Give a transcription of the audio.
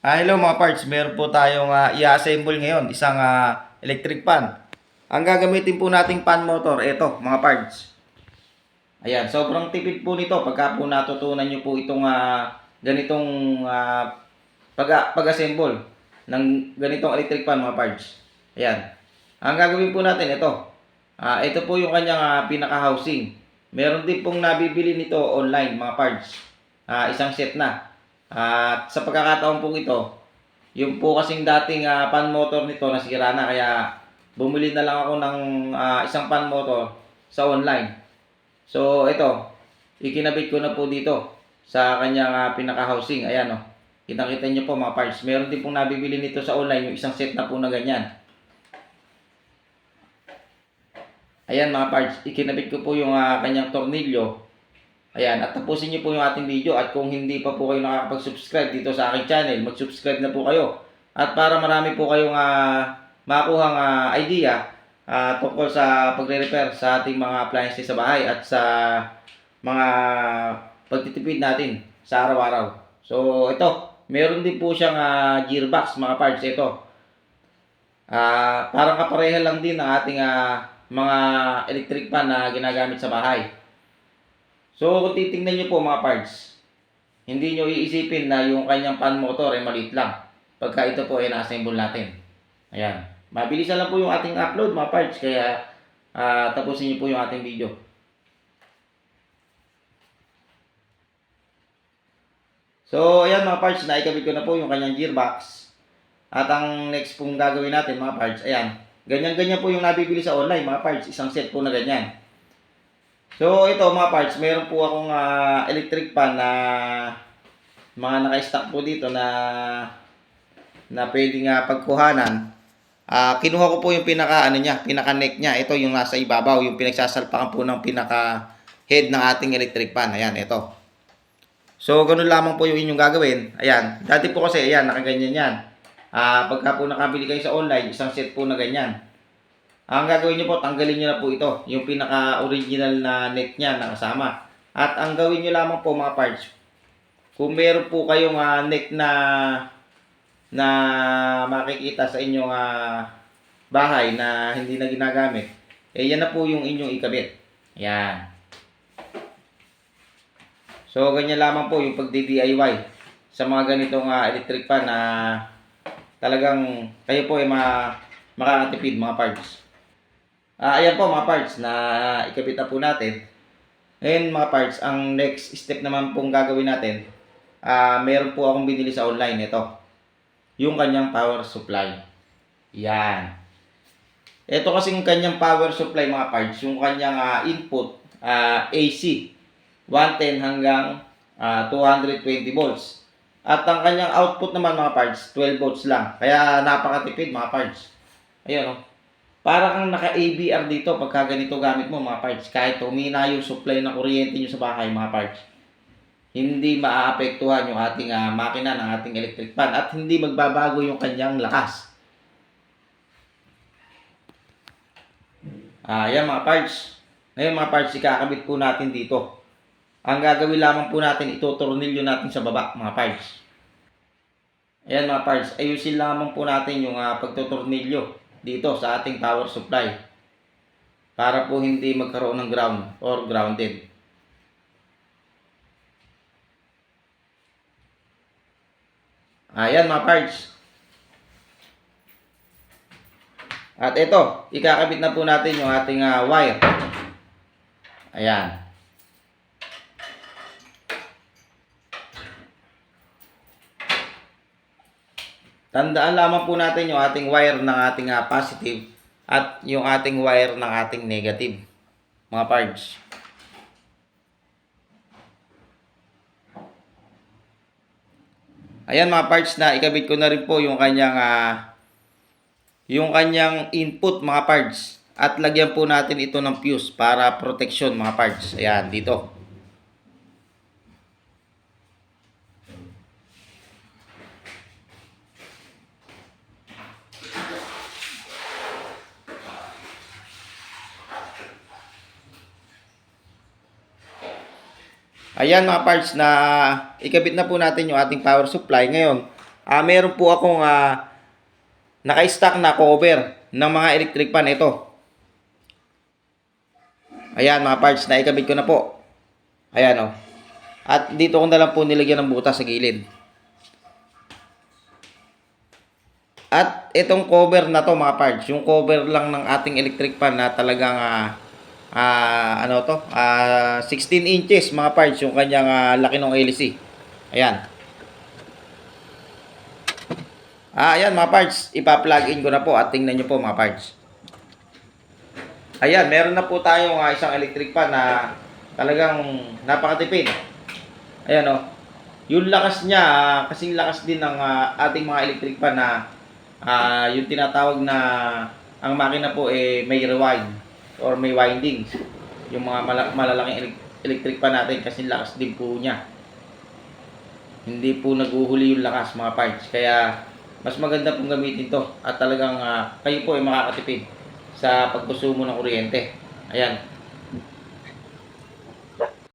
Hello mga parts, meron po tayong i-assemble ngayon, isang electric fan. Ang gagamitin po nating fan motor, ito mga parts. Ayan, sobrang tipid po nito pagka po natutunan nyo po itong ganitong pag-assemble ng ganitong electric fan mga parts. Ayan, ang gagawin po natin ito. Ito po yung kanyang pinaka-housing. Meron din pong nabibili nito online mga parts. Isang set na. At sa pagkakataon po ito, yung po kasing dating fan motor nito nasira na kaya bumili na lang ako ng isang fan motor sa online. So ito, ikinabit ko na po dito sa kanyang pinaka-housing. Ayan o. Kitang-kita nyo po mga parts. Meron din pong nabibili nito sa online yung isang set na po na ganyan. Ayan mga parts, ikinabit ko po yung kanyang tornilyo. Ayan, at tapusin nyo po yung ating video at kung hindi pa po kayo nakakapag-subscribe dito sa aking channel, mag-subscribe na po kayo. At para marami po kayong makuhang idea tungkol sa pagre-repair sa ating mga appliances sa bahay at sa mga pagtitipid natin sa araw-araw. So ito, meron din po siyang gearbox mga parts ito. Parang kapareha lang din ng ating mga electric fan na ginagamit sa bahay. So kung titingnan nyo po mga parts, hindi nyo iisipin na yung kanyang fan motor ay maliit lang pagka ito po ay na-assemble natin. Ayan. Mabilisan lang po yung ating upload mga parts, kaya tapusin nyo po yung ating video. So ayan mga parts, naikabit ko na po yung kanyang gearbox. At ang next pong gagawin natin mga parts, ayan. Ganyan-ganyan po yung nabibili sa online mga parts, isang set po na ganyan. So ito mga parts, meron po akong electric fan na mga naka-stock po dito na pwedeng pagkuhanan. Kinuha ko po yung pinaka neck niya. Ito yung nasa ibabaw, yung pinagsasalpakan po ng pinaka head ng ating electric fan. Ayan, ito. So ganun lamang po yung inyong gagawin. Ayan, dati po kasi ayan, nakaganyan yan. Pagka po nakabili kayo sa online, isang set po na ganyan. Ang gagawin nyo po, tanggalin nyo na po ito, yung pinaka-original na neck niya na kasama. At ang gawin nyo lamang po mga parts, kung meron po kayong neck na makikita sa inyong bahay na hindi na ginagamit, yan na po yung inyong ikabit. Yan. So, ganyan lamang po yung pagdi-DIY sa mga ganitong electric fan na talagang kayo po ay makakatipid mga parts. Ayan po mga parts na ikabit na po natin. Ngayon mga parts, ang next step naman pong gagawin natin, meron po akong binili sa online ito. Yung kanyang power supply. Yan. Ito kasing kanyang power supply mga parts, yung kanyang input AC 110 hanggang 220 volts. At ang kanyang output naman mga parts, 12 volts lang. Kaya napakatipid mga parts. Ayun oh. Para kang naka-ABR dito pagka ganito gamit mo mga parts. Kahit humina yung supply ng kuryente nyo sa bahay mga parts, hindi maaapektuhan yung ating makina ng ating electric fan at hindi magbabago yung kanyang lakas. Yan mga parts. Ngayon mga parts, ikakabit po natin dito. Ang gagawin lamang po natin, itutornilyo natin sa baba mga parts. Ayan mga parts, ayusin lamang po natin yung pagtutornilyo dito sa ating power supply para po hindi magkaroon ng ground or grounded. Ayan mga parts. At ito, ikakabit na po natin yung ating wire. Ayan. Tandaan lamang po natin yung ating wire ng ating positive at yung ating wire ng ating negative, mga parts. Ayan mga parts, na ikabit ko na rin po yung kanyang input mga parts. At lagyan po natin ito ng fuse para protection mga parts. Ayan, dito. Ayan mga parts, na ikabit na po natin yung ating power supply. Ngayon, meron po akong naka-stock na cover ng mga electric pan. Ito. Ayan mga parts, naikabit ko na po. Ayan, oh. At dito ko na lang po nilagyan ng butas sa gilid. At itong cover na to mga parts, yung cover lang ng ating electric pan na talagang 16 inches mga parts yung kanyang laki ng LC. Ayan. Ayan mga parts, ipa-plug in ko na po at tingnan nyo po mga parts. Ayan, meron na po tayong isang electric pan na talagang napakatipid. Ayan, oh. Yung lakas niya, kasing lakas din ng ating mga electric pan na yung tinatawag na ang makina po may rewind or may windings. Yung mga malalaking electric pan natin kasing lakas din po niya. Hindi po naguhuli yung lakas mga parts. Kaya mas maganda pong gamitin to at talagang kayo po ay makakatipid sa pagkonsumo ng kuryente. Ayan.